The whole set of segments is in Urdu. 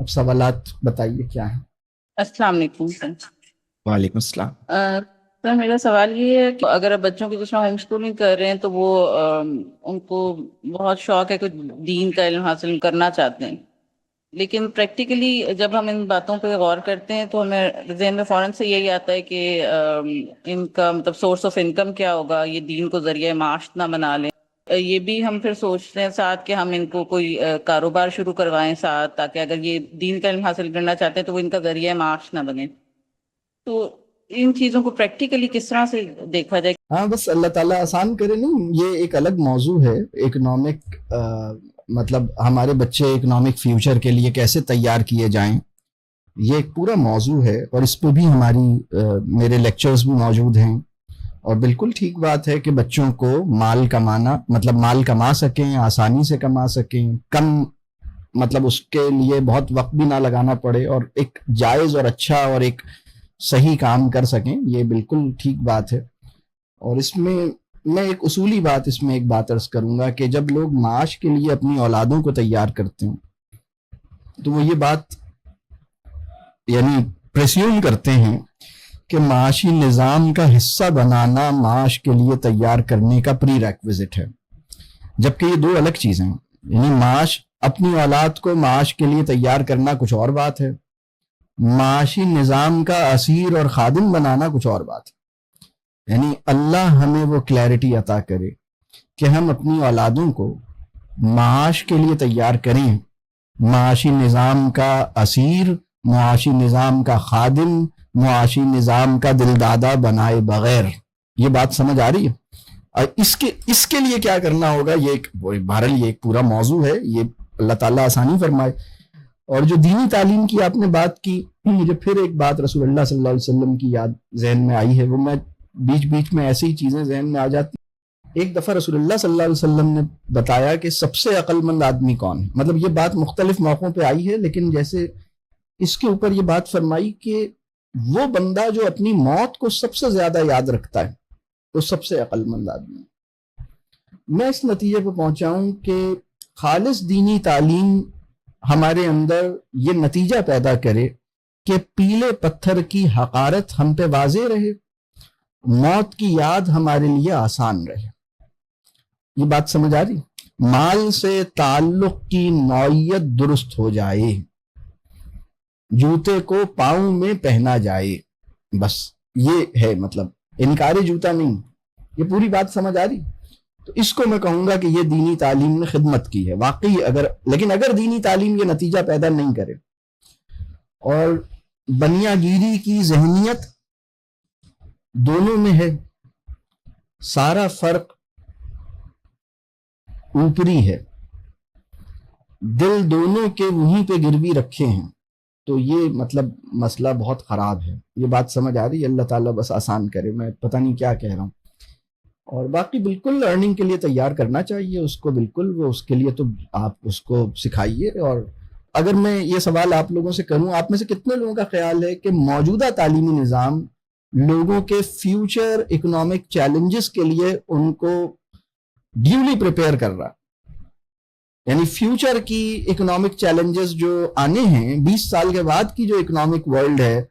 اب سوالات بتائیے کیا ہیں؟ السلام علیکم سر۔ وعلیکم السلام۔ سر میرا سوال یہ ہے کہ اگر اب بچوں کی جس میں ہوم اسکولنگ کر رہے ہیں تو وہ ان کو بہت شوق ہے کہ دین کا علم حاصل کرنا چاہتے ہیں، لیکن پریکٹیکلی جب ہم ان باتوں پہ غور کرتے ہیں تو ہمیں ذہن میں فوراً سے یہی آتا ہے کہ ان کا مطلب سورس آف انکم کیا ہوگا، یہ دین کو ذریعہ معاش نہ بنا لیں۔ یہ بھی ہم پھر سوچتے ہیں ساتھ کہ ہم ان کو کوئی کاروبار شروع کروائیں ساتھ، تاکہ اگر یہ دین کا علم حاصل کرنا چاہتے ہیں تو وہ ان کا ذریعہ معاش نہ بنے۔ تو ان چیزوں کو پریکٹیکلی کس طرح سے دیکھا جائے؟ ہاں بس اللہ تعالیٰ آسان کرے نہیں، یہ ایک الگ موضوع ہے اکنامک، مطلب ہمارے بچے اکنامک فیوچر کے لیے کیسے تیار کیے جائیں، یہ ایک پورا موضوع ہے، اور اس پہ بھی میرے لیکچرز بھی موجود ہیں۔ اور بالکل ٹھیک بات ہے کہ بچوں کو مال کمانا، مطلب مال کما سکیں، آسانی سے کما سکیں، کم مطلب اس کے لیے بہت وقت بھی نہ لگانا پڑے، اور ایک جائز اور اچھا اور ایک صحیح کام کر سکیں، یہ بالکل ٹھیک بات ہے۔ اور اس میں ایک اصولی بات، اس میں ایک بات عرض کروں گا کہ جب لوگ معاش کے لیے اپنی اولادوں کو تیار کرتے ہیں تو وہ یہ بات یعنی پریسیوم کرتے ہیں کہ معاشی نظام کا حصہ بنانا معاش کے لیے تیار کرنے کا پری ریکویزٹ ہے، جبکہ یہ دو الگ چیزیں ہیں۔ یعنی معاش، اپنی اولاد کو معاش کے لیے تیار کرنا کچھ اور بات ہے، معاشی نظام کا اسیر اور خادم بنانا کچھ اور بات ہے۔ یعنی اللہ ہمیں وہ کلیئرٹی عطا کرے کہ ہم اپنی اولادوں کو معاش کے لیے تیار کریں، معاشی نظام کا اسیر، معاشی نظام کا خادم، معاشی نظام کا دلدادہ بنائے بغیر۔ یہ بات سمجھ آ رہی ہے؟ اور اس کے لیے کیا کرنا ہوگا، بہرحال یہ ایک پورا موضوع ہے، یہ اللہ تعالیٰ آسانی فرمائے۔ اور جو دینی تعلیم کی آپ نے بات کی، مجھے پھر ایک بات رسول اللہ صلی اللہ علیہ وسلم کی یاد ذہن میں آئی ہے، وہ میں بیچ بیچ میں ایسی ہی چیزیں ذہن میں آ جاتی۔ ایک دفعہ رسول اللہ صلی اللہ علیہ وسلم نے بتایا کہ سب سے عقل مند آدمی کون ہے۔ مطلب یہ بات مختلف موقعوں پہ آئی ہے، لیکن جیسے اس کے اوپر یہ بات فرمائی کہ وہ بندہ جو اپنی موت کو سب سے زیادہ یاد رکھتا ہے وہ سب سے عقل مند آدمی ہے۔ میں اس نتیجے پہ پہنچا ہوں کہ خالص دینی تعلیم ہمارے اندر یہ نتیجہ پیدا کرے کہ پیلے پتھر کی حقارت ہم پہ واضح رہے، موت کی یاد ہمارے لیے آسان رہے۔ یہ بات سمجھ آ رہی؟ مال سے تعلق کی نوعیت درست ہو جائے، جوتے کو پاؤں میں پہنا جائے، بس یہ ہے، مطلب انکار جوتا نہیں۔ یہ پوری بات سمجھ آ رہی؟ تو اس کو میں کہوں گا کہ یہ دینی تعلیم نے خدمت کی ہے واقعی۔ لیکن اگر دینی تعلیم یہ نتیجہ پیدا نہیں کرے اور بنیا گیری کی ذہنیت دونوں میں ہے، سارا فرق اوپری ہے، دل دونوں کے وہیں پہ گروی رکھے ہیں، تو یہ مطلب مسئلہ بہت خراب ہے۔ یہ بات سمجھ آ رہی ہے؟ اللہ تعالیٰ بس آسان کرے، میں پتہ نہیں کیا کہہ رہا ہوں۔ اور باقی بالکل لرننگ کے لیے تیار کرنا چاہیے اس کو، بالکل وہ اس کے لیے تو آپ اس کو سکھائیے۔ اور اگر میں یہ سوال آپ لوگوں سے کروں، آپ میں سے کتنے لوگوں کا خیال ہے کہ موجودہ تعلیمی نظام لوگوں کے فیوچر اکنامک چیلنجز کے لیے ان کو ڈیولی پریپیئر کر رہا؟ یعنی فیوچر کی اکنامک چیلنجز جو آنے ہیں 20 سال کے بعد کی جو اکنامک ورلڈ ہے،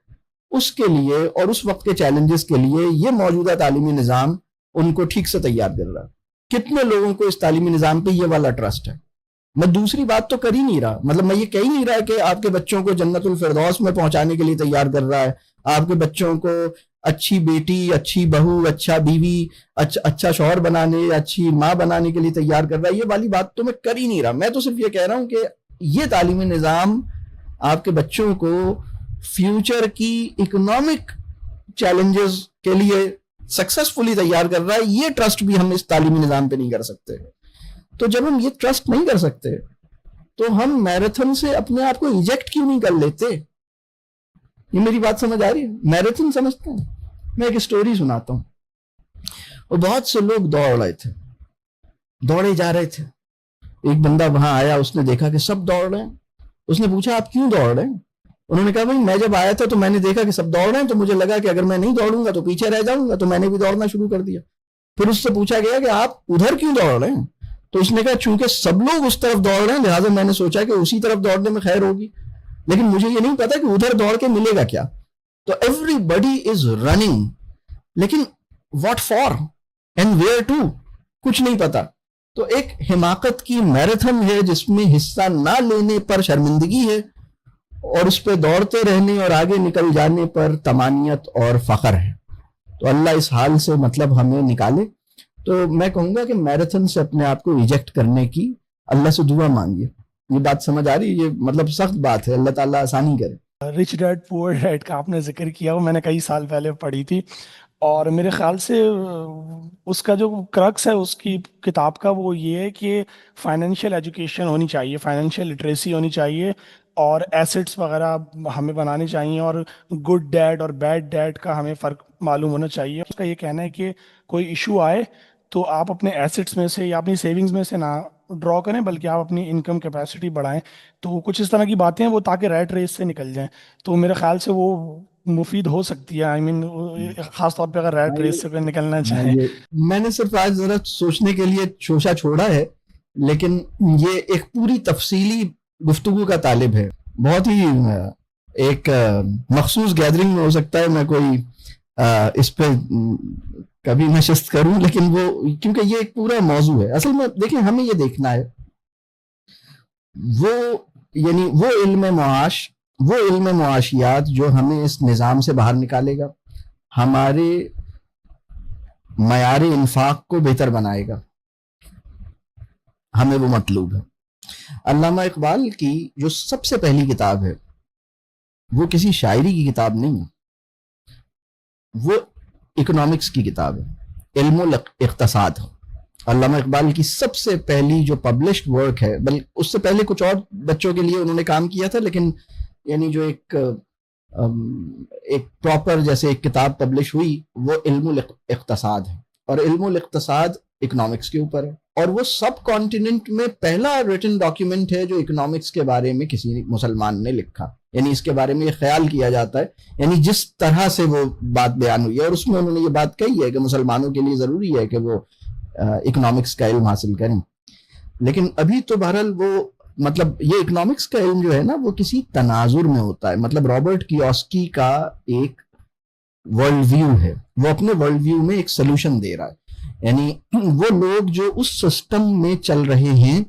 اس کے لیے اور اس وقت کے چیلنجز کے لیے یہ موجودہ تعلیمی نظام ان کو ٹھیک سے تیار کر رہا ہے۔ کتنے لوگوں کو اس تعلیمی نظام پہ یہ والا ٹرسٹ ہے؟ میں دوسری بات تو کر ہی نہیں رہا، مطلب میں یہ کہہ ہی نہیں رہا کہ آپ کے بچوں کو جنت الفردوس میں پہنچانے کے لیے تیار کر رہا ہے، آپ کے بچوں کو اچھی بیٹی، اچھی بہو، اچھا بیوی، اچھا شوہر بنانے، اچھی ماں بنانے کے لیے تیار کر رہا ہے۔ یہ والی بات تو میں کر ہی نہیں رہا، میں تو صرف یہ کہہ رہا ہوں کہ یہ تعلیمی نظام آپ کے بچوں کو فیوچر کی اکنامک چیلنجز کے لیے سکسسفلی تیار کر رہا ہے۔ یہ ٹرسٹ بھی ہم اس تعلیمی نظام پہ نہیں کر سکتے۔ تو جب ہم یہ ٹرسٹ نہیں کر سکتے تو ہم میراتھن سے اپنے آپ کو ایجیکٹ کیوں نہیں کر لیتے؟ یہ میری بات سمجھ آ رہی ہے؟ میراتھن سمجھتے ہیں؟ میں ایک سٹوری سناتا ہوں۔ اور بہت سے لوگ دوڑے جا رہے تھے، ایک بندہ وہاں آیا، اس نے دیکھا کہ سب دوڑ رہے ہیں، اس نے پوچھا آپ کیوں دوڑ رہے ہیں؟ انہوں نے کہا بھائی میں جب آیا تھا تو میں نے دیکھا کہ سب دوڑ رہے ہیں، تو مجھے لگا کہ اگر میں نہیں دوڑوں گا تو پیچھے رہ جاؤں گا، تو میں نے بھی دوڑنا شروع کر دیا۔ پھر اس سے پوچھا گیا کہ آپ ادھر کیوں دوڑ رہے ہیں؟ تو اس نے کہا چونکہ سب لوگ اس طرف دوڑ رہے ہیں لہٰذا میں نے سوچا کہ اسی طرف دوڑنے میں خیر ہوگی۔ لیکن مجھے یہ نہیں پتا کہ ادھر دوڑ کے ملے گا کیا. تو ایوری بڈی از رننگ, لیکن what for and where to, کچھ نہیں پتا. تو ایک حماقت کی میراتھن ہے جس میں حصہ نہ لینے پر شرمندگی ہے, اور اس پہ دوڑتے رہنے اور آگے نکل جانے پر طمانیت اور فخر ہے. تو اللہ اس حال سے مطلب ہمیں نکالے. تو میں کہوں گا کہ میراتھن سے اپنے آپ کو ایجیکٹ کرنے کی اللہ سے دعا مانگیے. یہ بات سمجھ آ رہی ہے؟ یہ مطلب سخت بات ہے, اللہ تعالیٰ آسانی کرے. رچ ڈیڈ پور ڈیڈ کا آپ نے ذکر کیا, وہ میں نے کئی سال پہلے پڑھی تھی, اور میرے خیال سے اس کا جو کرکس ہے اس کی کتاب کا وہ یہ ہے کہ فائنینشیل ایجوکیشن ہونی چاہیے, فائنینشیل لٹریسی ہونی چاہیے, اور ایسٹس وغیرہ ہمیں بنانے چاہیے, اور گڈ ڈیڈ اور بیڈ ڈیڈ کا ہمیں فرق معلوم ہونا چاہیے. اس کا یہ کہنا ہے کہ کوئی ایشو آئے تو آپ اپنے ایسٹس میں سے یا اپنی سیونگز میں سے نہ ڈرا کریں, بلکہ آپ اپنی انکم کیپیسٹی بڑھائیں. تو کچھ اس طرح کی باتیں ہیں وہ, تاکہ ریٹ ریس سے نکل جائیں. تو میرے خیال سے وہ مفید ہو سکتی ہے, آئی مین خاص طور پہ اگر ریٹ ریس سے نکلنا چاہیں. میں نے صرف آج ذرا سوچنے کے لیے شوشہ چھوڑا ہے, لیکن یہ ایک پوری تفصیلی گفتگو کا طالب ہے. بہت ہی ایک مخصوص گیدرنگ میں ہو سکتا ہے میں کوئی اس پہ کبھی نشست کروں, لیکن وہ کیونکہ یہ ایک پورا موضوع ہے. اصل میں دیکھیں, ہمیں یہ دیکھنا ہے وہ یعنی وہ علم معاشیات جو ہمیں اس نظام سے باہر نکالے گا, ہمارے معیار انفاق کو بہتر بنائے گا, ہمیں وہ مطلوب ہے. علامہ اقبال کی جو سب سے پہلی کتاب ہے وہ کسی شاعری کی کتاب نہیں ہے, وہ اکنامکس کی کتاب ہے, علم الاقتصاد. علامہ اقبال کی سب سے پہلی جو پبلشڈ ورک ہے, بلکہ اس سے پہلے کچھ اور بچوں کے لیے انہوں نے کام کیا تھا, لیکن یعنی جو ایک پراپر جیسے ایک کتاب پبلش ہوئی وہ علم الاقتصاد ہے. اور علم الاقتصاد اکنامکس کے اوپر ہے, اور وہ سب کانٹیننٹ میں پہلا ریٹن ڈاکیومنٹ ہے جو اکنامکس کے بارے میں کسی مسلمان نے لکھا. یعنی اس کے بارے میں یہ خیال کیا جاتا ہے, یعنی جس طرح سے وہ بات بیان ہوئی ہے, اور اس میں انہوں نے یہ بات کہی ہے کہ مسلمانوں کے لیے ضروری ہے کہ وہ اکنامکس کا علم حاصل کریں. لیکن ابھی تو بہرحال وہ مطلب یہ اکنامکس کا علم جو ہے نا وہ کسی تناظر میں ہوتا ہے. مطلب رابرٹ کیوسکی کا ایک ورلڈ ویو ہے, وہ اپنے ورلڈ ویو میں ایک سلوشن دے رہا ہے. یعنی وہ لوگ جو اس سسٹم میں چل رہے ہیں,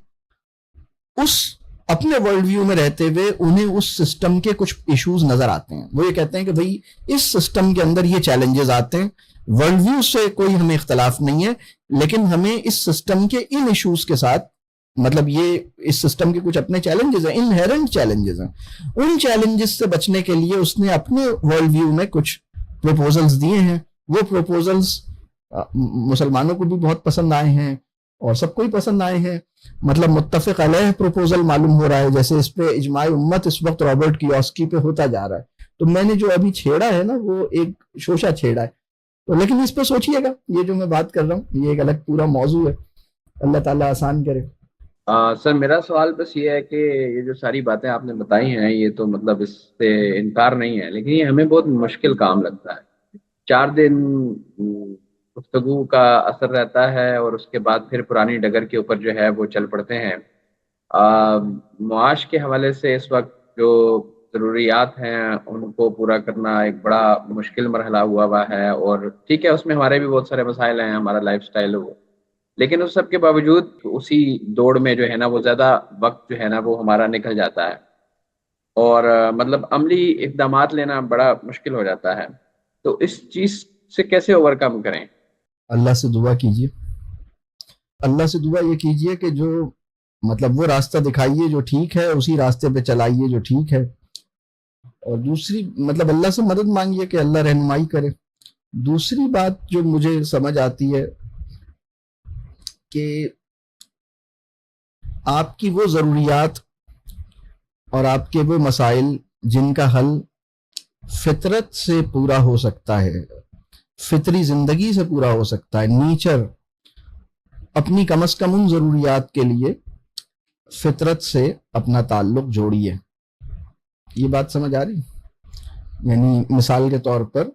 اس اپنے ورلڈ ویو میں رہتے ہوئے انہیں اس سسٹم کے کچھ ایشوز نظر آتے ہیں. وہ یہ کہتے ہیں کہ بھئی اس سسٹم کے اندر یہ چیلنجز آتے ہیں, ورلڈ ویو سے کوئی ہمیں اختلاف نہیں ہے, لیکن ہمیں اس سسٹم کے ان ایشوز کے ساتھ مطلب یہ اس سسٹم کے کچھ اپنے چیلنجز ہیں, انہیرنٹ چیلنجز ہیں. ان چیلنجز سے بچنے کے لیے اس نے اپنے ورلڈ ویو میں کچھ پروپوزلز دیے ہیں. وہ پروپوزلز مسلمانوں کو بھی بہت پسند آئے ہیں اور سب کو ہی پسند آئے ہیں. مطلب متفق علیہ پروپوزل معلوم ہو رہا ہے, جیسے اس پہ اجماع امت اس وقت رابرٹ کیوسکی پہ ہوتا جا رہا ہے. تو میں نے جو ابھی چھیڑا ہے نا وہ ایک شوشہ چھیڑا ہے, تو لیکن اس پہ سوچئے گا, یہ جو میں بات کر رہا ہوں یہ ایک الگ پورا موضوع ہے. اللہ تعالیٰ آسان کرے. سر میرا سوال بس یہ ہے کہ یہ جو ساری باتیں آپ نے بتائی ہیں یہ تو مطلب اس سے انکار نہیں ہے, لیکن یہ ہمیں بہت مشکل کام لگتا ہے. 4 دن گفتگو کا اثر رہتا ہے اور اس کے بعد پھر پرانی ڈگر کے اوپر جو ہے وہ چل پڑتے ہیں. معاش کے حوالے سے اس وقت جو ضروریات ہیں ان کو پورا کرنا ایک بڑا مشکل مرحلہ ہوا ہے, اور ٹھیک ہے اس میں ہمارے بھی بہت سارے مسائل ہیں, ہمارا لائف سٹائل وہ, لیکن اس سب کے باوجود اسی دوڑ میں جو ہے نا وہ زیادہ وقت جو ہے نا وہ ہمارا نکل جاتا ہے, اور مطلب عملی اقدامات لینا بڑا مشکل ہو جاتا ہے. تو اس چیز سے کیسے اوورکم کریں؟ اللہ سے دعا کیجیے, اللہ سے دعا یہ کیجیے کہ جو مطلب وہ راستہ دکھائیے جو ٹھیک ہے, اسی راستے پہ چلائیے جو ٹھیک ہے. اور دوسری مطلب اللہ سے مدد مانگیے کہ اللہ رہنمائی کرے. دوسری بات جو مجھے سمجھ آتی ہے کہ آپ کی وہ ضروریات اور آپ کے وہ مسائل جن کا حل فطرت سے پورا ہو سکتا ہے, فطری زندگی سے پورا ہو سکتا ہے, نیچر اپنی کم از کم ان ضروریات کے لیے فطرت سے اپنا تعلق جوڑیے. یہ بات سمجھ آ رہی؟ یعنی مثال کے طور پر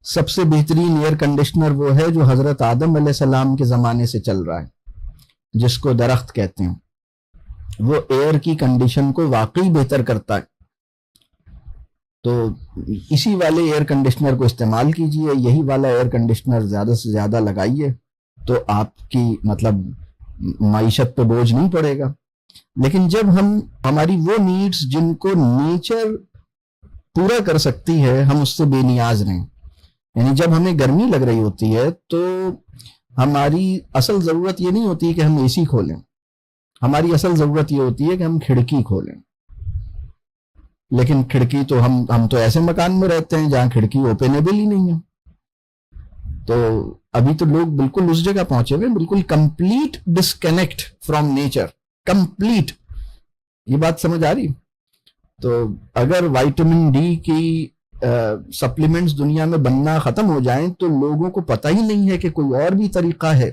سب سے بہترین ایئر کنڈیشنر وہ ہے جو حضرت آدم علیہ السلام کے زمانے سے چل رہا ہے, جس کو درخت کہتے ہیں. وہ ایئر کی کنڈیشن کو واقعی بہتر کرتا ہے. تو اسی والے ایئر کنڈیشنر کو استعمال کیجئے, یہی والا ایئر کنڈیشنر زیادہ سے زیادہ لگائیے, تو آپ کی مطلب معیشت پہ بوجھ نہیں پڑے گا. لیکن جب ہماری وہ نیڈز جن کو نیچر پورا کر سکتی ہے, ہم اس سے بے نیاز رہیں. یعنی جب ہمیں گرمی لگ رہی ہوتی ہے تو ہماری اصل ضرورت یہ نہیں ہوتی کہ ہم اے سی کھولیں, ہماری اصل ضرورت یہ ہوتی ہے کہ ہم کھڑکی کھولیں. لیکن کھڑکی تو ہم تو ایسے مکان میں رہتے ہیں جہاں کھڑکی اوپنیبل ہی نہیں ہے. تو ابھی تو لوگ بالکل اس جگہ پہنچے ہوئے, بالکل complete disconnect from nature, complete. یہ بات سمجھ آ رہی؟ تو اگر وائٹامن ڈی کی سپلیمنٹس دنیا میں بننا ختم ہو جائیں تو لوگوں کو پتہ ہی نہیں ہے کہ کوئی اور بھی طریقہ ہے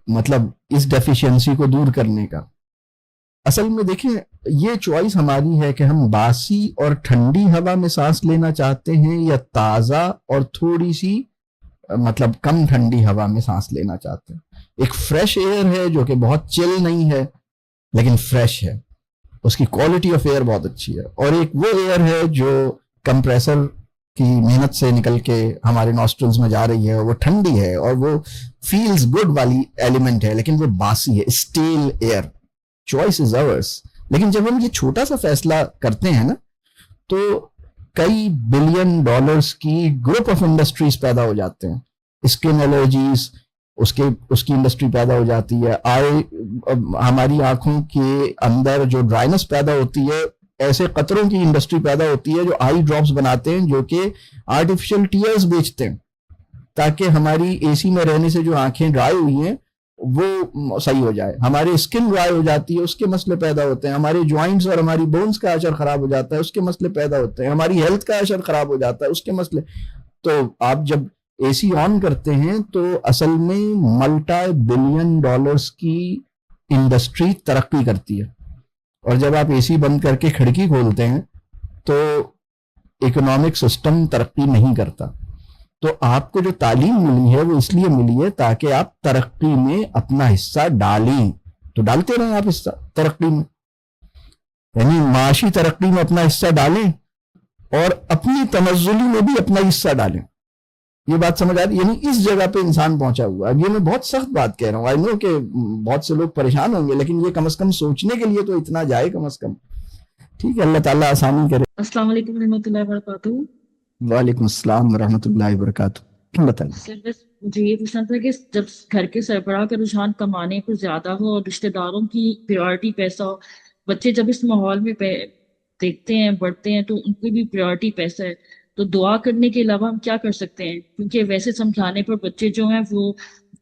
مطلب اس ڈیفیشنسی کو دور کرنے کا. اصل میں دیکھیں, یہ چوائس ہماری ہے کہ ہم باسی اور ٹھنڈی ہوا میں سانس لینا چاہتے ہیں یا تازہ اور تھوڑی سی مطلب کم ٹھنڈی ہوا میں سانس لینا چاہتے ہیں. ایک فریش ایئر ہے جو کہ بہت چل نہیں ہے لیکن فریش ہے, اس کی کوالٹی آف ایئر بہت اچھی ہے. اور ایک وہ ایئر ہے جو کمپریسر کی محنت سے نکل کے ہمارے نوسٹرلز میں جا رہی ہے, وہ ٹھنڈی ہے اور وہ فیلز گڈ والی ایلیمنٹ ہے, لیکن وہ باسی ہے, still air. Choice is ours. لیکن جب ہم یہ چھوٹا سا فیصلہ کرتے ہیں نا تو کئی بلین ڈالرز کی گروپ آف انڈسٹریز پیدا ہو جاتے ہیں. اسکن الرجیز اس کی انڈسٹری پیدا ہو جاتی ہے. ہماری آنکھوں کے اندر جو ڈرائنس پیدا ہوتی ہے, ایسے قطروں کی انڈسٹری پیدا ہوتی ہے جو آئی ڈراپس بناتے ہیں, جو کہ آرٹیفیشل ٹیئرز بیچتے ہیں تاکہ ہماری اے سی میں رہنے سے جو آنکھیں ڈرائی ہوئی ہیں وہ صحیح ہو جائے. ہماری اسکن ڈرائی ہو جاتی ہے, اس کے مسئلے پیدا ہوتے ہیں. ہمارے جوائنٹس اور ہماری بونز کا اشر خراب ہو جاتا ہے, اس کے مسئلے پیدا ہوتے ہیں. ہماری ہیلتھ کا اشر خراب ہو جاتا ہے, اس کے مسئلے. تو آپ جب اے سی آن کرتے ہیں تو اصل میں ملٹی بلین ڈالرز کی انڈسٹری ترقی کرتی ہے, اور جب آپ اے سی بند کر کے کھڑکی کھولتے ہیں تو اکنامک سسٹم ترقی نہیں کرتا. تو آپ کو جو تعلیم ملی ہے وہ اس لیے ملی ہے تاکہ آپ ترقی میں اپنا حصہ ڈالیں. تو ڈالتے رہیں آپ حصہ ترقی میں, یعنی معاشی ترقی میں اپنا حصہ ڈالیں اور اپنی تنزلی میں بھی اپنا حصہ ڈالیں. یہ بات سمجھ آ رہی؟ یعنی اس جگہ پہ انسان پہنچا ہوا ہے. اب یہ میں بہت سخت بات کہہ رہا ہوں, آئی نو کہ بہت سے لوگ پریشان ہوں گے, لیکن یہ کم از کم سوچنے کے لیے تو اتنا جائے کم از کم. ٹھیک ہے, اللہ تعالیٰ آسانی کرے. السلام علیکم ورحمۃ اللہ وبرکاتہ. وعلیکم السلام ورحمۃ اللہ وبرکاتہ. بتائیں. سر بس مجھے یہ پوچھنا تھا کہ جب گھر کے سربراہ کا رجحان کمانے پر زیادہ ہو اور رشتہ داروں کی پریورٹی پیسہ ہو, بچے جب اس ماحول میں دیکھتے ہیں بڑھتے ہیں تو ان کی بھی پریورٹی پیسہ ہے, تو دعا کرنے کے علاوہ ہم کیا کر سکتے ہیں؟ کیونکہ ویسے سمجھانے پر بچے جو ہیں وہ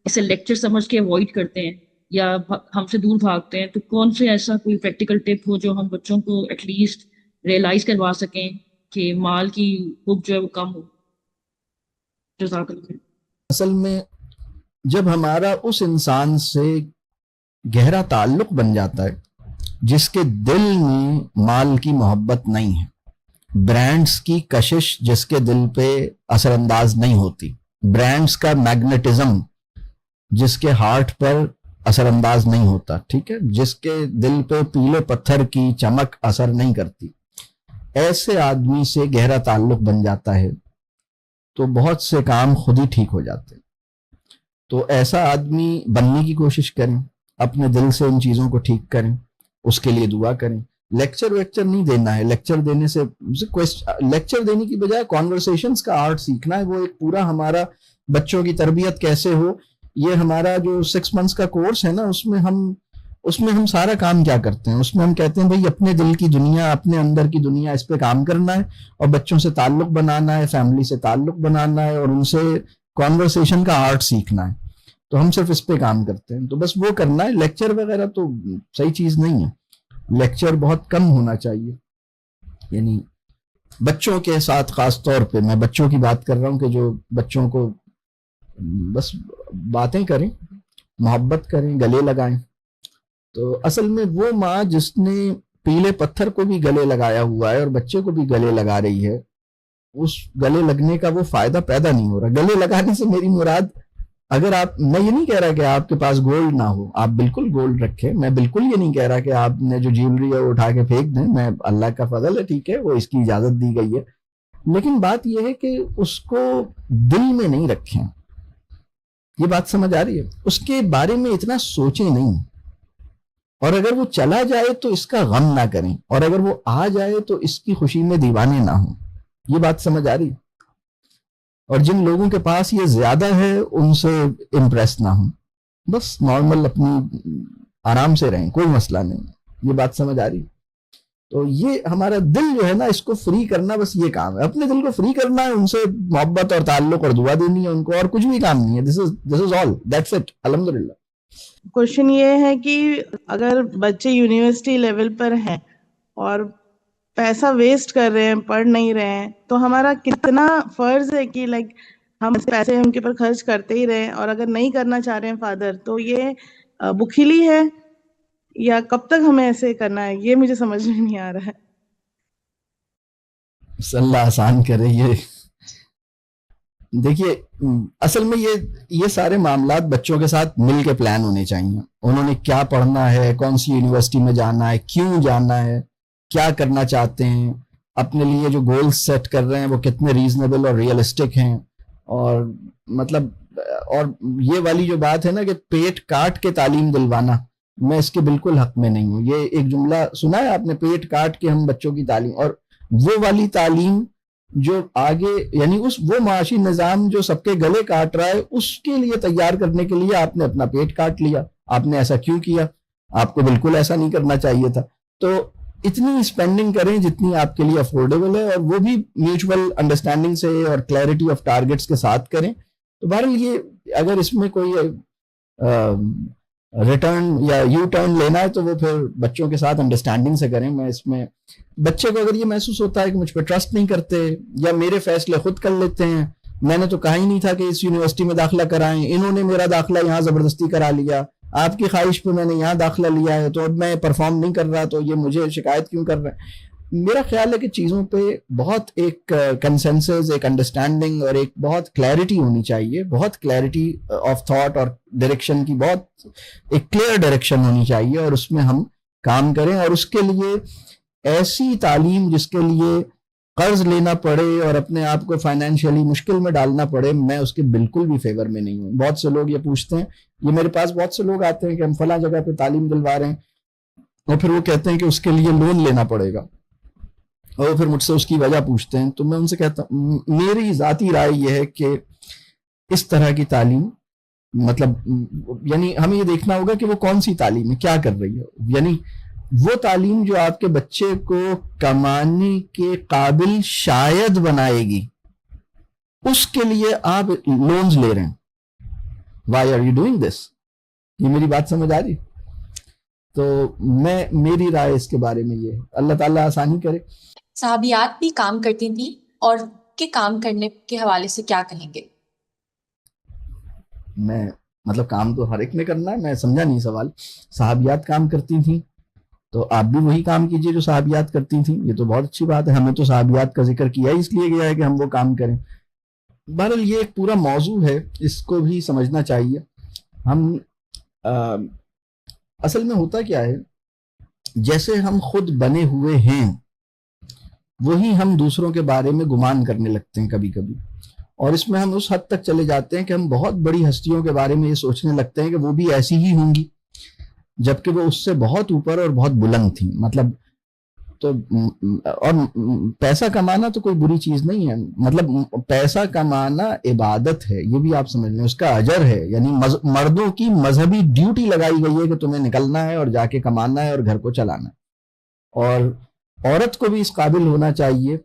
اسے لیکچر سمجھ کے اوائڈ کرتے ہیں یا ہم سے دور بھاگتے ہیں. تو کون سے ایسا کوئی پریکٹیکل ٹپ ہو جو ہم بچوں کو ایٹ لیسٹ ریئلائز کروا سکیں کہ مال کی حب جو ہے وہ کم ہو؟ جزاک اللہ. اصل میں جب ہمارا اس انسان سے گہرا تعلق بن جاتا ہے جس کے دل میں مال کی محبت نہیں ہے, برانڈز کی کشش جس کے دل پہ اثر انداز نہیں ہوتی, برانڈز کا میگنیٹزم جس کے ہارٹ پر اثر انداز نہیں ہوتا, ٹھیک ہے, جس کے دل پہ پیلے پتھر کی چمک اثر نہیں کرتی, ایسے آدمی سے گہرا تعلق بن جاتا ہے تو بہت سے کام خود ہی ٹھیک ہو جاتے ہیں. تو ایسا آدمی بننے کی کوشش کریں, اپنے دل سے ان چیزوں کو ٹھیک کریں, اس کے لیے دعا کریں. لیکچر ویکچر نہیں دینا ہے, لیکچر دینے سے لیکچر دینے کی بجائے کانورسیشنز کا آرٹ سیکھنا ہے. وہ ایک پورا ہمارا بچوں کی تربیت کیسے ہو, یہ ہمارا جو 6 months کا کورس ہے نا, اس میں ہم سارا کام کیا کرتے ہیں, اس میں ہم کہتے ہیں بھائی اپنے دل کی دنیا, اپنے اندر کی دنیا, اس پہ کام کرنا ہے اور بچوں سے تعلق بنانا ہے, فیملی سے تعلق بنانا ہے اور ان سے کانورسیشن کا آرٹ سیکھنا ہے. تو ہم صرف اس پہ کام کرتے ہیں, تو بس وہ کرنا ہے. لیکچر وغیرہ تو صحیح چیز نہیں ہے, لیکچر بہت کم ہونا چاہیے. یعنی بچوں کے ساتھ خاص طور پہ میں بچوں کی بات کر رہا ہوں کہ جو بچوں کو بس باتیں کریں, محبت کریں, گلے لگائیں. تو اصل میں وہ ماں جس نے پیلے پتھر کو بھی گلے لگایا ہوا ہے اور بچے کو بھی گلے لگا رہی ہے, اس گلے لگنے کا وہ فائدہ پیدا نہیں ہو رہا. گلے لگانے سے میری مراد اگر آپ, میں یہ نہیں کہہ رہا کہ آپ کے پاس گولڈ نہ ہو, آپ بالکل گولڈ رکھیں, میں بالکل یہ نہیں کہہ رہا کہ آپ نے جو جیولری ہے وہ اٹھا کے پھینک دیں, میں اللہ کا فضل ہے, ٹھیک ہے, وہ اس کی اجازت دی گئی ہے, لیکن بات یہ ہے کہ اس کو دل میں نہیں رکھیں. یہ بات سمجھ آ رہی ہے؟ اس کے بارے میں اتنا سوچیں نہیں, اور اگر وہ چلا جائے تو اس کا غم نہ کریں, اور اگر وہ آ جائے تو اس کی خوشی میں دیوانے نہ ہوں. یہ بات سمجھ آ رہی ہے؟ اور جن لوگوں کے پاس یہ زیادہ ہے ان سے امپریس نہ ہوں, بس نارمل اپنی آرام سے رہیں, کوئی مسئلہ نہیں. یہ بات سمجھ آ رہی؟ تو یہ ہمارا دل جو ہے نا, اس کو فری کرنا, بس یہ کام ہے, اپنے دل کو فری کرنا ہے, ان سے محبت اور تعلق اور دعا دینی ہے ان کو, اور کچھ بھی کام نہیں ہے. دس از آل, دیٹس اٹ, الحمدللہ. کوشچن یہ ہے کہ اگر بچے یونیورسٹی لیول پر ہیں اور پیسہ ویسٹ کر رہے ہیں, پڑھ نہیں رہے ہیں, تو ہمارا کتنا فرض ہے کہ لائک ہم پیسے ان کے پر خرچ کرتے ہی رہیں, اور اگر نہیں کرنا چاہ رہے ہیں فادر, تو یہ بخیلی ہے یا کب تک ہمیں ایسے کرنا ہے, یہ مجھے سمجھ میں نہیں آ رہا ہے. صلی اللہ آسان کرے. یہ دیکھیے, اصل میں یہ سارے معاملات بچوں کے ساتھ مل کے پلان ہونے چاہیے. انہوں نے کیا پڑھنا ہے, کون سی یونیورسٹی میں جانا ہے, کیوں جانا ہے, کیا کرنا چاہتے ہیں, اپنے لیے جو گولز سیٹ کر رہے ہیں وہ کتنے ریزنیبل اور ریئلسٹک ہیں. اور مطلب, اور یہ والی جو بات ہے نا کہ پیٹ کاٹ کے تعلیم دلوانا, میں اس کے بالکل حق میں نہیں ہوں. یہ ایک جملہ سنا ہے آپ نے, پیٹ کاٹ کے ہم بچوں کی تعلیم, اور وہ والی تعلیم جو آگے یعنی وہ معاشی نظام جو سب کے گلے کاٹ رہا ہے, اس کے لیے تیار کرنے کے لیے آپ نے اپنا پیٹ کاٹ لیا. آپ نے ایسا کیوں کیا؟ آپ کو بالکل ایسا نہیں کرنا چاہیے تھا. تو اتنی اسپینڈنگ کریں جتنی آپ کے لیے افورڈیبل ہے, اور وہ بھی میوچول انڈرسٹینڈنگ سے اور کلیئرٹی آف ٹارگیٹس کے ساتھ کریں. تو بہرحال یہ اگر اس میں کوئی ریٹرن یا یو ٹرن لینا ہے تو وہ پھر بچوں کے ساتھ انڈرسٹینڈنگ سے کریں. میں اس میں بچے کو اگر یہ محسوس ہوتا ہے کہ مجھ پہ ٹرسٹ نہیں کرتے یا میرے فیصلے خود کر لیتے ہیں, میں نے تو کہا ہی نہیں تھا کہ اس یونیورسٹی میں داخلہ کرائیں, انہوں نے میرا داخلہ یہاں زبردستی کرا لیا, آپ کی خواہش پہ میں نے یہاں داخلہ لیا ہے, تو اب میں پرفارم نہیں کر رہا, تو یہ مجھے شکایت کیوں کر رہے ہیں. میرا خیال ہے کہ چیزوں پہ بہت ایک کنسنسس, ایک انڈرسٹینڈنگ اور ایک بہت کلیئرٹی ہونی چاہیے, بہت کلیئرٹی آف تھاٹ اور ڈائریکشن کی, بہت ایک کلیئر ڈائریکشن ہونی چاہیے, اور اس میں ہم کام کریں. اور اس کے لیے ایسی تعلیم جس کے لیے قرض لینا پڑے اور اپنے آپ کو فائنینشلی مشکل میں ڈالنا پڑے, میں اس کے بالکل بھی فیور میں نہیں ہوں. بہت سے لوگ یہ پوچھتے ہیں, یہ میرے پاس بہت سے لوگ آتے ہیں کہ ہم فلاں جگہ پہ تعلیم دلوا رہے ہیں, اور پھر وہ کہتے ہیں کہ اس کے لیے لون لینا پڑے گا, اور پھر مجھ سے اس کی وجہ پوچھتے ہیں. تو میں ان سے کہتا ہوں, میری ذاتی رائے یہ ہے کہ اس طرح کی تعلیم مطلب یعنی ہمیں یہ دیکھنا ہوگا کہ وہ کون سی تعلیم ہے, کیا کر رہی ہے. یعنی وہ تعلیم جو آپ کے بچے کو کمانے کے قابل شاید بنائے گی, اس کے لیے آپ لونز لے رہے ہیں. Why are you doing this? یہ میری بات سمجھ آ رہی؟ تو میری رائے اس کے بارے میں یہ ہے. اللہ تعالیٰ آسانی کرے. صحابیات بھی کام کرتی تھیں, اور کے کام کرنے کے حوالے سے کیا کہیں گے؟ میں مطلب کام تو ہر ایک نے کرنا ہے, میں سمجھا نہیں سوال. صحابیات کام کرتی تھیں تو آپ بھی وہی کام کیجئے جو صحابیات کرتی تھیں. یہ تو بہت اچھی بات ہے, ہمیں تو صحابیات کا ذکر کیا ہی اس لیے گیا ہے کہ ہم وہ کام کریں. بہرحال یہ ایک پورا موضوع ہے, اس کو بھی سمجھنا چاہیے. ہم اصل میں ہوتا کیا ہے, جیسے ہم خود بنے ہوئے ہیں وہی ہم دوسروں کے بارے میں گمان کرنے لگتے ہیں کبھی کبھی, اور اس میں ہم اس حد تک چلے جاتے ہیں کہ ہم بہت بڑی ہستیوں کے بارے میں یہ سوچنے لگتے ہیں کہ وہ بھی ایسی ہی ہوں گی, جبکہ وہ اس سے بہت اوپر اور بہت بلند تھیں. مطلب تو اور پیسہ کمانا تو کوئی بری چیز نہیں ہے, مطلب پیسہ کمانا عبادت ہے, یہ بھی آپ سمجھ لیں, اس کا اجر ہے. یعنی مردوں کی مذہبی ڈیوٹی لگائی گئی ہے کہ تمہیں نکلنا ہے اور جا کے کمانا ہے اور گھر کو چلانا ہے. اور عورت کو بھی اس قابل ہونا چاہیے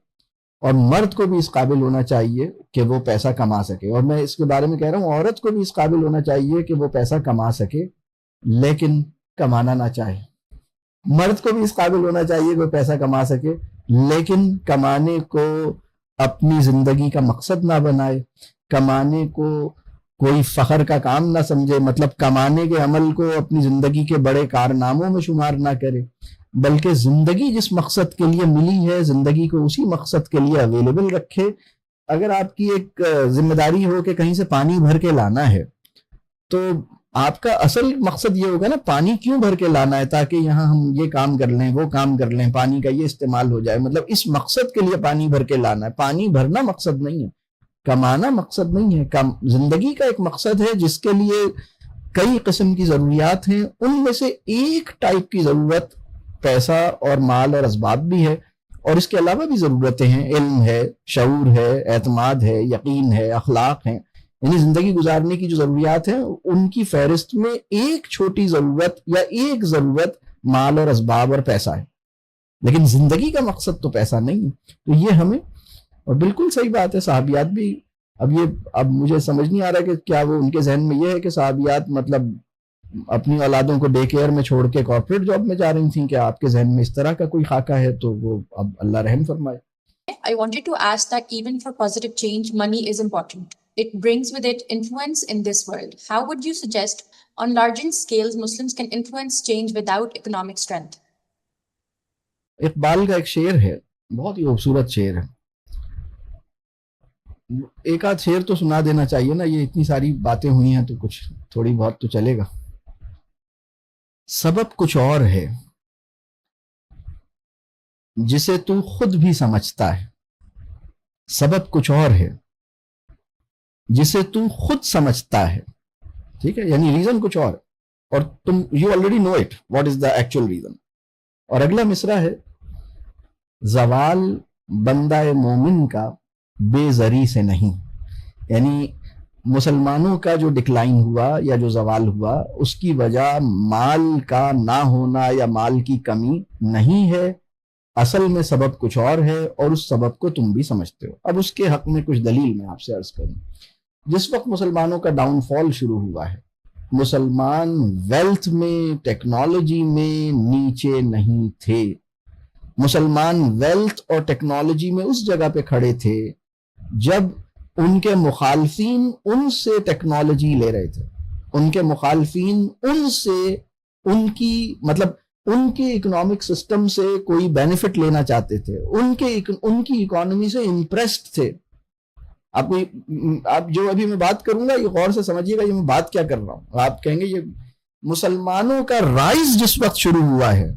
اور مرد کو بھی اس قابل ہونا چاہیے کہ وہ پیسہ کما سکے. اور میں اس کے بارے میں کہہ رہا ہوں, عورت کو بھی اس قابل ہونا چاہیے کہ وہ پیسہ کما سکے لیکن کمانا نہ چاہے. مرد کو بھی اس قابل ہونا چاہیے کہ وہ پیسہ کما سکے لیکن کمانے کو اپنی زندگی کا مقصد نہ بنائے, کمانے کو کوئی فخر کا کام نہ سمجھے, مطلب کمانے کے عمل کو اپنی زندگی کے بڑے کارناموں میں شمار نہ کرے, بلکہ زندگی جس مقصد کے لیے ملی ہے زندگی کو اسی مقصد کے لیے اویلیبل رکھے. اگر آپ کی ایک ذمہ داری ہو کہ کہیں سے پانی بھر کے لانا ہے تو آپ کا اصل مقصد یہ ہوگا نا پانی کیوں بھر کے لانا ہے, تاکہ یہاں ہم یہ کام کر لیں وہ کام کر لیں, پانی کا یہ استعمال ہو جائے, مطلب اس مقصد کے لیے پانی بھر کے لانا ہے. پانی بھرنا مقصد نہیں ہے, کمانا مقصد نہیں ہے. زندگی کا ایک مقصد ہے جس کے لیے کئی قسم کی ضروریات ہیں, ان میں سے ایک ٹائپ کی ضرورت پیسہ اور مال اور اسباب بھی ہے, اور اس کے علاوہ بھی ضرورتیں ہیں, علم ہے, شعور ہے, اعتماد ہے, یقین ہے, اخلاق ہیں. یعنی زندگی گزارنے کی جو ضروریات ہیں ان کی فہرست میں ایک چھوٹی ضرورت یا ایک ضرورت مال اور اسباب اور پیسہ ہے, لیکن زندگی کا مقصد تو پیسہ نہیں ہے. تو یہ ہمیں, اور بالکل صحیح بات ہے, صحابیات بھی, اب مجھے سمجھ نہیں آ رہا کہ کیا وہ ان کے ذہن میں یہ ہے کہ صحابیات مطلب اپنی اولادوں کو ڈے کیئر میں چھوڑ کے کارپوریٹ جاب میں جا رہی تھیں, کہ آپ کے ذہن میں اس طرح کا کوئی خاکہ ہے, تو وہ اب اللہ رحم فرمائے. I wanted to ask that even for positive change, money is important. It brings with it influence in this world. How would you suggest on larger scales Muslims can influence change without economic strength? Iqbal کا ایک شعر ہے, بہت ہی خوبصورت شعر ہے, ایک آدھ شعر تو سنا دینا چاہیے نا, یہ اتنی ساری باتیں ہوئی ہیں تو کچھ تھوڑی بہت تو چلے گا. سبب کچھ اور ہے جسے تو خود بھی سمجھتا ہے, سبب کچھ اور ہے جسے تو خود سمجھتا ہے, ٹھیک ہے, یعنی ریزن کچھ اور تم you already know it what is the actual reason. اور اگلا مصرع ہے, زوال بندہ مومن کا بے زری سے نہیں, یعنی مسلمانوں کا جو ڈکلائن ہوا یا جو زوال ہوا اس کی وجہ مال کا نہ ہونا یا مال کی کمی نہیں ہے, اصل میں سبب کچھ اور ہے, اور اس سبب کو تم بھی سمجھتے ہو. اب اس کے حق میں کچھ دلیل میں آپ سے عرض کروں. جس وقت مسلمانوں کا ڈاؤن فال شروع ہوا ہے, مسلمان ویلتھ میں, ٹیکنالوجی میں نیچے نہیں تھے. مسلمان ویلتھ اور ٹیکنالوجی میں اس جگہ پہ کھڑے تھے جب ان کے مخالفین ان سے ٹیکنالوجی لے رہے تھے, ان کے مخالفین ان سے ان کی مطلب ان کے اکنامک سسٹم سے کوئی بینیفٹ لینا چاہتے تھے, ان کی اکانومی سے امپریسڈ تھے. آپ جو ابھی میں بات کروں گا یہ غور سے سمجھیے گا, یہ میں بات کیا کر رہا ہوں. آپ کہیں گے یہ مسلمانوں کا رائز جس وقت شروع ہوا ہے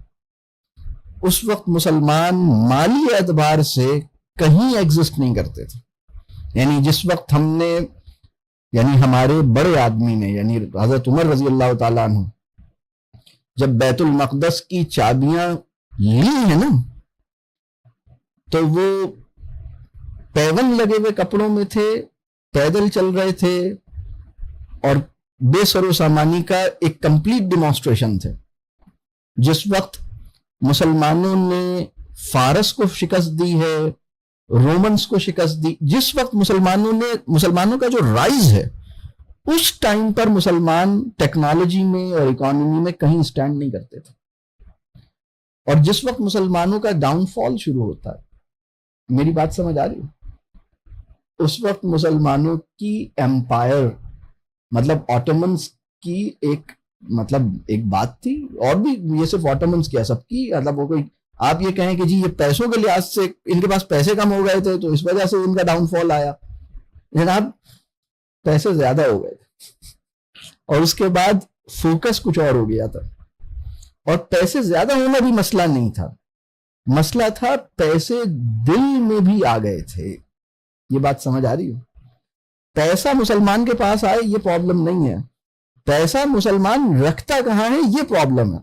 اس وقت مسلمان مالی اعتبار سے کہیں ایگزسٹ نہیں کرتے تھے. یعنی جس وقت ہم نے, یعنی ہمارے بڑے آدمی نے, یعنی حضرت عمر رضی اللہ تعالیٰ عنہ جب بیت المقدس کی چابیاں لی ہیں نا, تو وہ پیون لگے ہوئے کپڑوں میں تھے, پیدل چل رہے تھے, اور بے سر و سامانی کا ایک کمپلیٹ ڈیمانسٹریشن تھے. جس وقت مسلمانوں نے فارس کو شکست دی ہے, رومنز کو شکست دی, جس وقت مسلمانوں کا جو رائز ہے اس ٹائم پر مسلمان ٹیکنالوجی میں اور اکانومی میں کہیں سٹینڈ نہیں کرتے تھے. اور جس وقت مسلمانوں کا ڈاؤن فال شروع ہوتا ہے, میری بات سمجھ آ رہی ہے, اس وقت مسلمانوں کی ایمپائر مطلب آٹومنز کی ایک بات تھی, اور بھی یہ صرف آٹومنز کیا سب کی, مطلب وہ کوئی آپ یہ کہیں کہ جی یہ پیسوں کے لحاظ سے ان کے پاس پیسے کم ہو گئے تھے تو اس وجہ سے ان کا ڈاؤن فال آیا. جناب پیسے زیادہ ہو گئے تھے اور اس کے بعد فوکس کچھ اور ہو گیا تھا. اور پیسے زیادہ ہونا بھی مسئلہ نہیں تھا, مسئلہ تھا پیسے دل میں بھی آ گئے تھے. یہ بات سمجھ آ رہی ہے؟ پیسہ مسلمان کے پاس آئے یہ پرابلم نہیں ہے, پیسہ مسلمان رکھتا کہاں ہے یہ پرابلم ہے.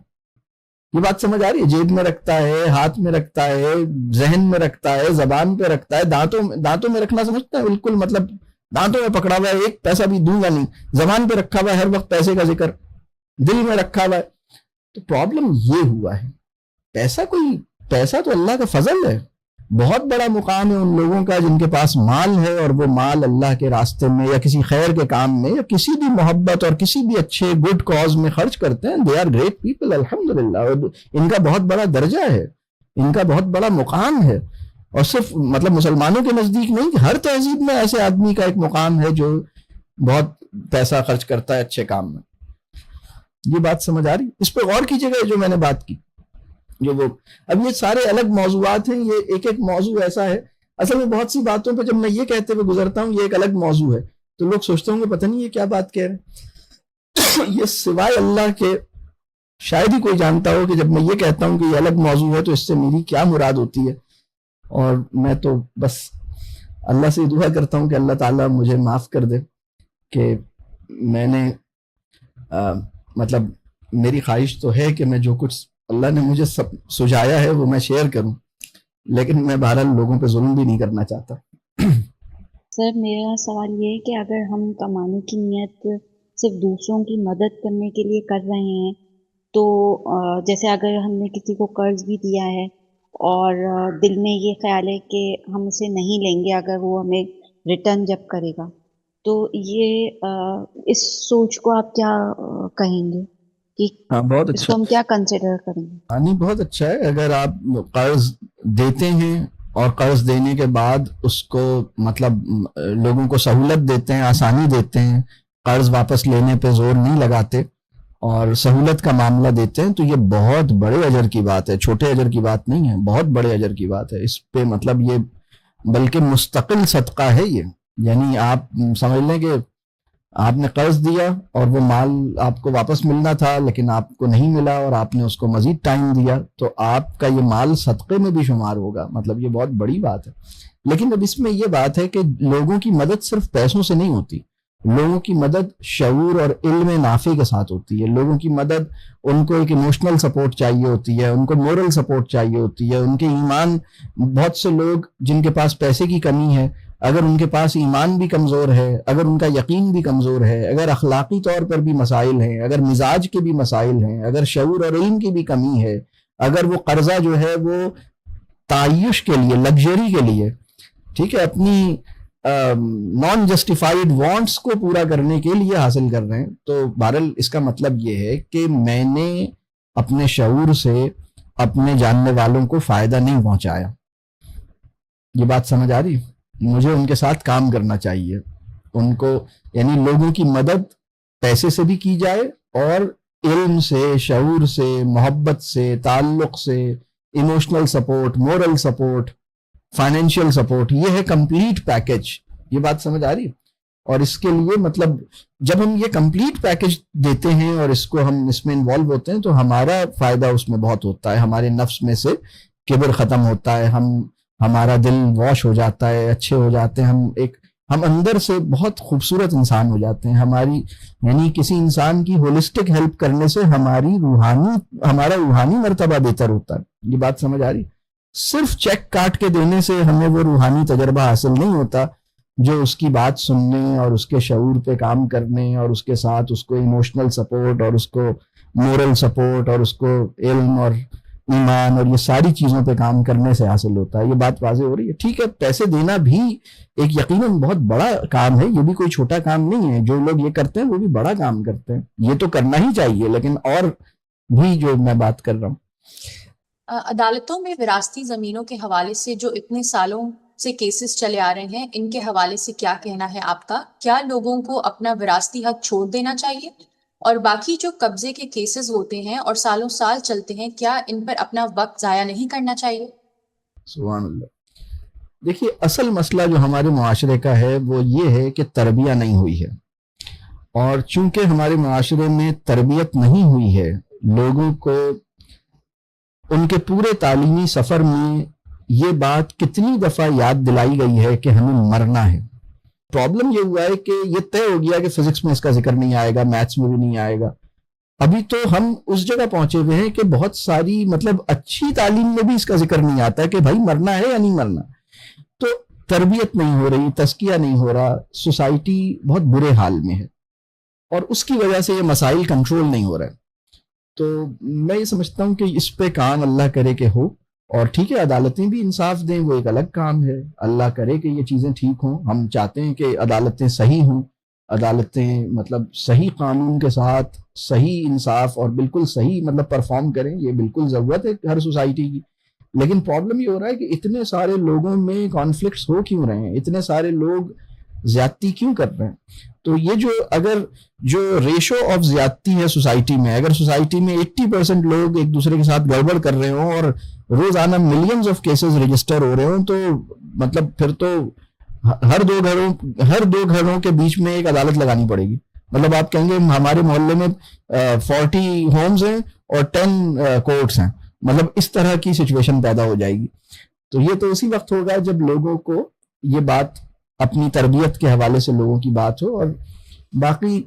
یہ بات سمجھ آ رہی ہے؟ جیب میں رکھتا ہے, ہاتھ میں رکھتا ہے, ذہن میں رکھتا ہے, زبان پہ رکھتا ہے, دانتوں میں رکھنا سمجھتا ہے, بالکل مطلب دانتوں میں پکڑا ہوا ہے, ایک پیسہ بھی دوں گا نہیں, زبان پہ رکھا ہوا ہے ہر وقت پیسے کا ذکر, دل میں رکھا ہوا ہے. تو پرابلم یہ ہوا ہے. پیسہ تو اللہ کا فضل ہے, بہت بڑا مقام ہے ان لوگوں کا جن کے پاس مال ہے, اور وہ مال اللہ کے راستے میں یا کسی خیر کے کام میں یا کسی بھی محبت اور کسی بھی اچھے گڈ کاز میں خرچ کرتے ہیں. دے آر گریٹ پیپل الحمدللہ, اور ان کا بہت بڑا درجہ ہے, ان کا بہت بڑا مقام ہے. اور صرف مطلب مسلمانوں کے نزدیک نہیں, ہر تہذیب میں ایسے آدمی کا ایک مقام ہے جو بہت پیسہ خرچ کرتا ہے اچھے کام میں. یہ بات سمجھ آ رہی؟ اس پہ غور کیجیے گا جو میں نے بات کی. اب یہ سارے الگ موضوعات ہیں, یہ ایک موضوع ایسا ہے. اصل میں بہت سی باتوں پہ جب میں یہ کہتے ہوئے گزرتا ہوں یہ ایک الگ موضوع ہے, تو لوگ سوچتے ہوں گے پتہ نہیں یہ کیا بات کہہ رہے ہیں. یہ سوائے اللہ کے شاید ہی کوئی جانتا ہو کہ جب میں یہ کہتا ہوں کہ یہ الگ موضوع ہے تو اس سے میری کیا مراد ہوتی ہے. اور میں تو بس اللہ سے دعا کرتا ہوں کہ اللہ تعالیٰ مجھے معاف کر دے کہ میں نے مطلب میری خواہش تو ہے کہ میں جو کچھ اللہ نے مجھے سب سجایا ہے وہ میں شیئر کروں, لیکن میں بہرحال لوگوں پہ ظلم بھی نہیں کرنا چاہتا. سر میرا سوال یہ ہے کہ اگر ہم کمانے کی نیت صرف دوسروں کی مدد کرنے کے لیے کر رہے ہیں تو جیسے اگر ہم نے کسی کو قرض بھی دیا ہے اور دل میں یہ خیال ہے کہ ہم اسے نہیں لیں گے اگر وہ ہمیں ریٹرن جب کرے گا, تو یہ اس سوچ کو آپ کیا کہیں گے کہ بہت اس کو ہم کیا کنسیڈر کریں گے؟ نہیں, بہت اچھا ہے. اگر آپ قرض دیتے ہیں اور قرض دینے کے بعد اس کو مطلب لوگوں کو سہولت دیتے ہیں, آسانی دیتے ہیں, قرض واپس لینے پہ زور نہیں لگاتے اور سہولت کا معاملہ دیتے ہیں, تو یہ بہت بڑے اجر کی بات ہے, چھوٹے اجر کی بات نہیں ہے, بہت بڑے اجر کی بات ہے. اس پہ مطلب یہ بلکہ مستقل صدقہ ہے یہ. یعنی آپ سمجھ لیں کہ آپ نے قرض دیا اور وہ مال آپ کو واپس ملنا تھا لیکن آپ کو نہیں ملا اور آپ نے اس کو مزید ٹائم دیا, تو آپ کا یہ مال صدقے میں بھی شمار ہوگا. مطلب یہ بہت بڑی بات ہے. لیکن اب اس میں یہ بات ہے کہ لوگوں کی مدد صرف پیسوں سے نہیں ہوتی, لوگوں کی مدد شعور اور علم نافع کے ساتھ ہوتی ہے. لوگوں کی مدد ان کو ایک ایموشنل سپورٹ چاہیے ہوتی ہے, ان کو مورل سپورٹ چاہیے ہوتی ہے, ان کے ایمان. بہت سے لوگ جن کے پاس پیسے کی کمی ہے, اگر ان کے پاس ایمان بھی کمزور ہے, اگر ان کا یقین بھی کمزور ہے, اگر اخلاقی طور پر بھی مسائل ہیں, اگر مزاج کے بھی مسائل ہیں, اگر شعور اور علم کی بھی کمی ہے, اگر وہ قرضہ جو ہے وہ تعیش کے لیے, لگژری کے لیے, ٹھیک ہے, اپنی نان جسٹیفائیڈ وانٹس کو پورا کرنے کے لیے حاصل کر رہے ہیں, تو بہرحال اس کا مطلب یہ ہے کہ میں نے اپنے شعور سے اپنے جاننے والوں کو فائدہ نہیں پہنچایا. یہ بات سمجھ آ رہی؟ مجھے ان کے ساتھ کام کرنا چاہیے. ان کو یعنی لوگوں کی مدد پیسے سے بھی کی جائے اور علم سے, شعور سے, محبت سے, تعلق سے, emotional support, moral support, financial support. یہ ہے کمپلیٹ پیکج. یہ بات سمجھ آ رہی؟ اور اس کے لیے مطلب جب ہم یہ کمپلیٹ پیکج دیتے ہیں اور اس کو ہم اس میں انوالو ہوتے ہیں تو ہمارا فائدہ اس میں بہت ہوتا ہے. ہمارے نفس میں سے کبر ختم ہوتا ہے, ہمارا دل واش ہو جاتا ہے, اچھے ہو جاتے ہیں, ہم اندر سے بہت خوبصورت انسان ہو جاتے ہیں. ہماری یعنی کسی انسان کی ہولسٹک ہیلپ کرنے سے ہمارا روحانی مرتبہ بہتر ہوتا ہے. یہ بات سمجھ آ رہی؟ صرف چیک کاٹ کے دینے سے ہمیں وہ روحانی تجربہ حاصل نہیں ہوتا جو اس کی بات سننے اور اس کے شعور پہ کام کرنے اور اس کے ساتھ اس کو ایموشنل سپورٹ اور اس کو مورل سپورٹ اور اس کو علم اور ایمان اور یہ ساری چیزوں پہ کام کرنے سے حاصل ہوتا ہے. یہ بات واضح ہو رہی ہے؟ ٹھیک ہے, پیسے دینا بھی ایک یقیناً بہت بڑا کام ہے, یہ بھی کوئی چھوٹا کام نہیں ہے. جو لوگ یہ کرتے ہیں وہ بھی بڑا کام کرتے ہیں, یہ تو کرنا ہی چاہیے. لیکن اور بھی جو میں بات کر رہا ہوں, عدالتوں میں وراثتی زمینوں کے حوالے سے جو اتنے سالوں سے کیسز چلے آ رہے ہیں, ان کے حوالے سے کیا کہنا ہے آپ کا؟ کیا لوگوں کو اپنا وراثتی حق چھوڑ دینا چاہیے؟ اور باقی جو قبضے کے کیسز ہوتے ہیں اور سالوں سال چلتے ہیں, کیا ان پر اپنا وقت ضائع نہیں کرنا چاہیے؟ سبحان اللہ. دیکھیے, اصل مسئلہ جو ہمارے معاشرے کا ہے وہ یہ ہے کہ تربیت نہیں ہوئی ہے, اور چونکہ ہمارے معاشرے میں تربیت نہیں ہوئی ہے, لوگوں کو ان کے پورے تعلیمی سفر میں یہ بات کتنی دفعہ یاد دلائی گئی ہے کہ ہمیں مرنا ہے. پرابلم یہ ہوا ہے کہ یہ طے ہو گیا کہ فزکس میں اس کا ذکر نہیں آئے گا, میتھس میں بھی نہیں آئے گا. ابھی تو ہم اس جگہ پہنچے ہوئے ہیں کہ بہت ساری مطلب اچھی تعلیم میں بھی اس کا ذکر نہیں آتا کہ بھائی مرنا ہے یا نہیں مرنا. تو تربیت نہیں ہو رہی, تزکیہ نہیں ہو رہا, سوسائٹی بہت برے حال میں ہے اور اس کی وجہ سے یہ مسائل کنٹرول نہیں ہو رہے. تو میں یہ سمجھتا ہوں کہ اس پہ کام اللہ کرے کہ ہو, اور ٹھیک ہے عدالتیں بھی انصاف دیں, وہ ایک الگ کام ہے. اللہ کرے کہ یہ چیزیں ٹھیک ہوں. ہم چاہتے ہیں کہ عدالتیں صحیح ہوں, عدالتیں مطلب صحیح قانون کے ساتھ صحیح انصاف اور بالکل صحیح مطلب پرفارم کریں. یہ بالکل ضرورت ہے ہر سوسائٹی کی. لیکن پرابلم یہ ہو رہا ہے کہ اتنے سارے لوگوں میں کانفلکٹس ہو کیوں رہے ہیں, اتنے سارے لوگ زیادتی کیوں کر رہے ہیں. تو یہ اگر جو ریشو آف زیادتی ہے سوسائٹی میں, اگر سوسائٹی میں 80% لوگ ایک دوسرے کے ساتھ گڑبڑ کر رہے ہوں اور روزانہ ملینز آف کیسز رجسٹر ہو رہے ہوں, تو مطلب پھر تو ہر دو گھروں کے بیچ میں ایک عدالت لگانی پڑے گی. مطلب آپ کہیں گے ہمارے محلے میں 40 ہومز ہیں اور 10 کورٹس ہیں، مطلب اس طرح کی سچویشن پیدا ہو جائے گی. تو یہ تو اسی وقت ہوگا جب لوگوں کو یہ بات اپنی تربیت کے حوالے سے لوگوں کی بات ہو. اور باقی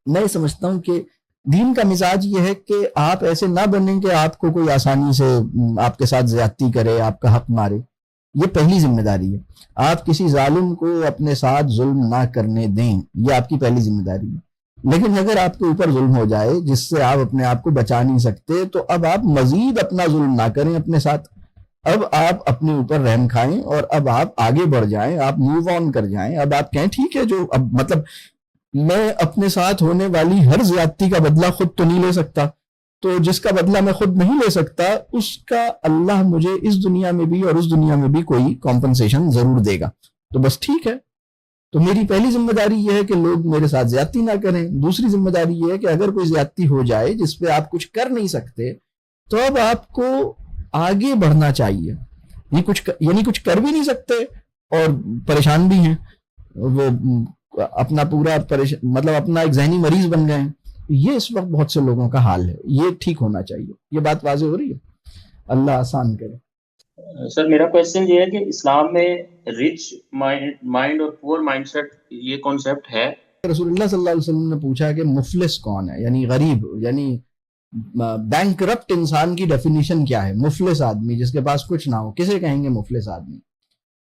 میں سمجھتا ہوں کہ دین کا مزاج یہ ہے کہ آپ ایسے نہ بنیں کہ آپ کو کوئی آسانی سے آپ کے ساتھ زیادتی کرے، آپ کا حق مارے. یہ پہلی ذمہ داری ہے. آپ کسی ظالم کو اپنے ساتھ ظلم نہ کرنے دیں، یہ آپ کی پہلی ذمہ داری ہے. لیکن اگر آپ کے اوپر ظلم ہو جائے جس سے آپ اپنے آپ کو بچا نہیں سکتے، تو اب آپ مزید اپنا ظلم نہ کریں اپنے ساتھ. اب آپ اپنے اوپر رحم کھائیں اور اب آپ آگے بڑھ جائیں، آپ موو آن کر جائیں. اب آپ کہیں ٹھیک ہے، جو اب مطلب میں اپنے ساتھ ہونے والی ہر زیادتی کا بدلہ خود تو نہیں لے سکتا، تو جس کا بدلہ میں خود نہیں لے سکتا اس کا اللہ مجھے اس دنیا میں بھی اور اس دنیا میں بھی کوئی کمپنسیشن ضرور دے گا. تو بس ٹھیک ہے. تو میری پہلی ذمہ داری یہ ہے کہ لوگ میرے ساتھ زیادتی نہ کریں. دوسری ذمہ داری یہ ہے کہ اگر کوئی زیادتی ہو جائے جس پہ آپ کچھ کر نہیں سکتے، تو اب آپ کو آگے بڑھنا چاہیے. یہ کچھ کر بھی نہیں سکتے اور پریشان بھی ہیں، وہ اپنا پورا مطلب اپنا ایک ذہنی مریض بن گئے ہیں. یہ اس وقت بہت سے لوگوں کا حال ہے. یہ ٹھیک ہونا چاہیے. یہ بات واضح ہو رہی ہے؟ اللہ آسان کرے. سر میرا کویشچن یہ ہے کہ اسلام میں رچ مائنڈ اور پور مائنڈ سیٹ یہ کانسیپٹ ہے؟ رسول اللہ صلی اللہ علیہ وسلم نے پوچھا کہ مفلس کون ہے، یعنی غریب، یعنی بینک کرپٹ انسان کی ڈیفینیشن کیا ہے؟ مفلس آدمی جس کے پاس کچھ نہ ہو. کسے کہیں گے مفلس آدمی؟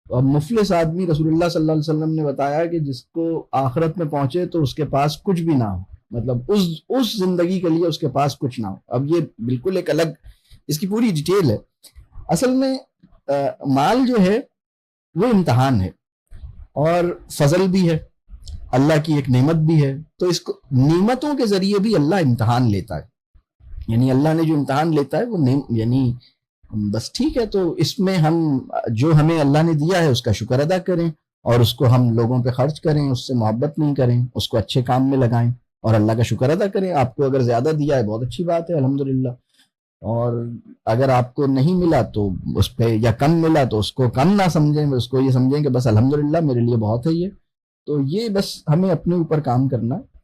اور مفلس آدمی رسول اللہ صلی اللہ علیہ وسلم نے بتایا کہ جس کو آخرت میں پہنچے تو اس کے پاس کچھ بھی نہ ہو، مطلب اس زندگی کے لیے اس کے پاس کچھ نہ ہو. اب یہ بالکل ایک الگ اس کی پوری ڈیٹیل ہے. اصل میں مال جو ہے وہ امتحان ہے اور فضل بھی ہے، اللہ کی ایک نعمت بھی ہے. تو اس کو نعمتوں کے ذریعے بھی اللہ امتحان لیتا ہے. یعنی اللہ نے جو امتحان لیتا ہے وہ یعنی بس ٹھیک ہے. تو اس میں ہم جو ہمیں اللہ نے دیا ہے اس کا شکر ادا کریں اور اس کو ہم لوگوں پہ خرچ کریں، اس سے محبت نہیں کریں، اس کو اچھے کام میں لگائیں اور اللہ کا شکر ادا کریں. آپ کو اگر زیادہ دیا ہے بہت اچھی بات ہے، الحمدللہ. اور اگر آپ کو نہیں ملا تو اس پہ، یا کم ملا تو اس کو کم نہ سمجھیں، اس کو یہ سمجھیں کہ بس الحمدللہ میرے لیے بہت ہے یہ. تو یہ بس ہمیں اپنے اوپر کام کرنا ہے.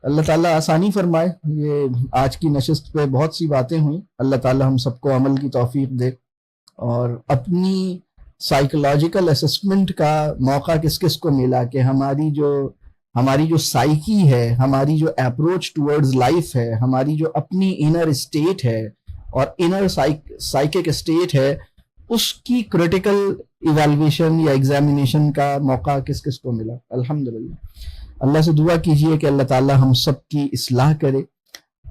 اللہ تعالیٰ آسانی فرمائے. یہ آج کی نشست پہ بہت سی باتیں ہوئیں. اللہ تعالیٰ ہم سب کو عمل کی توفیق دے اور اپنی سائیکولوجیکل اسسمنٹ کا موقع کس کس کو ملا کہ ہماری جو سائیکی ہے، ہماری جو اپروچ ٹورڈز لائف ہے، ہماری جو اپنی انر اسٹیٹ ہے اور انر سائیکک اسٹیٹ ہے، اس کی کریٹیکل ایویلویشن یا ایگزامینیشن کا موقع کس کس کو ملا. الحمدللہ. اللہ سے دعا کیجئے کہ اللہ تعالیٰ ہم سب کی اصلاح کرے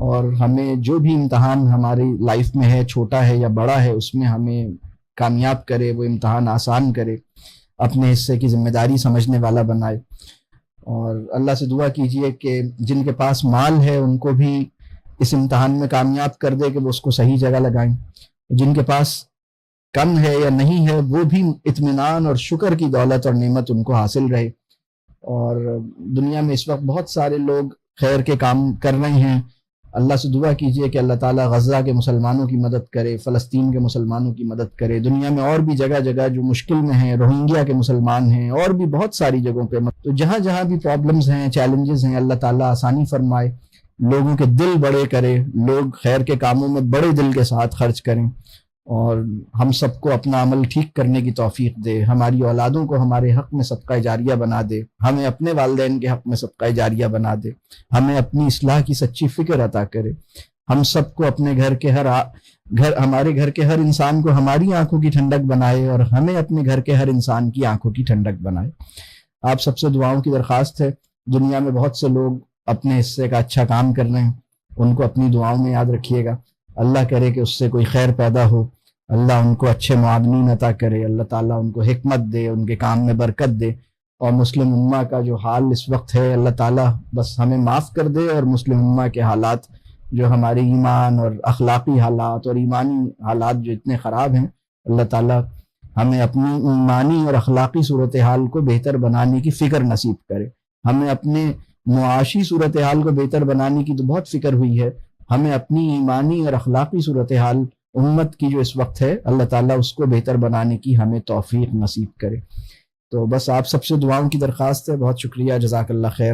اور ہمیں جو بھی امتحان ہماری لائف میں ہے، چھوٹا ہے یا بڑا ہے، اس میں ہمیں کامیاب کرے، وہ امتحان آسان کرے، اپنے حصے کی ذمہ داری سمجھنے والا بنائے. اور اللہ سے دعا کیجئے کہ جن کے پاس مال ہے ان کو بھی اس امتحان میں کامیاب کر دے کہ وہ اس کو صحیح جگہ لگائیں. جن کے پاس کم ہے یا نہیں ہے وہ بھی اطمینان اور شکر کی دولت اور نعمت ان کو حاصل رہے. اور دنیا میں اس وقت بہت سارے لوگ خیر کے کام کر رہے ہیں. اللہ سے دعا کیجئے کہ اللہ تعالیٰ غزہ کے مسلمانوں کی مدد کرے، فلسطین کے مسلمانوں کی مدد کرے، دنیا میں اور بھی جگہ جگہ جو مشکل میں ہیں، روہنگیا کے مسلمان ہیں، اور بھی بہت ساری جگہوں پہ. تو جہاں جہاں بھی پرابلمز ہیں، چیلنجز ہیں، اللہ تعالیٰ آسانی فرمائے، لوگوں کے دل بڑے کرے، لوگ خیر کے کاموں میں بڑے دل کے ساتھ خرچ کریں اور ہم سب کو اپنا عمل ٹھیک کرنے کی توفیق دے. ہماری اولادوں کو ہمارے حق میں صدقہ جاریہ بنا دے، ہمیں اپنے والدین کے حق میں صدقہ جاریہ بنا دے، ہمیں اپنی اصلاح کی سچی فکر عطا کرے. ہم سب کو اپنے ہمارے گھر کے ہر انسان کو ہماری آنکھوں کی ٹھنڈک بنائے اور ہمیں اپنے گھر کے ہر انسان کی آنکھوں کی ٹھنڈک بنائے. آپ سب سے دعاؤں کی درخواست ہے. دنیا میں بہت سے لوگ اپنے حصے کا اچھا کام کر رہے ہیں، ان کو اپنی دعاؤں میں یاد رکھیے گا. اللہ کرے کہ اس سے کوئی خیر پیدا ہو، اللہ ان کو اچھے معاونین عطا کرے، اللہ تعالیٰ ان کو حکمت دے، ان کے کام میں برکت دے. اور مسلم امہ کا جو حال اس وقت ہے، اللہ تعالیٰ بس ہمیں معاف کر دے اور مسلم امہ کے حالات، جو ہمارے ایمان اور اخلاقی حالات اور ایمانی حالات جو اتنے خراب ہیں، اللہ تعالیٰ ہمیں اپنی ایمانی اور اخلاقی صورتحال کو بہتر بنانے کی فکر نصیب کرے. ہمیں اپنے معاشی صورتحال کو بہتر بنانے کی تو بہت فکر ہوئی ہے، ہمیں اپنی ایمانی اور اخلاقی صورتحال امت کی جو اس وقت ہے، اللہ تعالیٰ اس کو بہتر بنانے کی ہمیں توفیق نصیب کرے. تو بس آپ سب سے دعاؤں کی درخواست ہے. بہت شکریہ، جزاک اللہ خیر.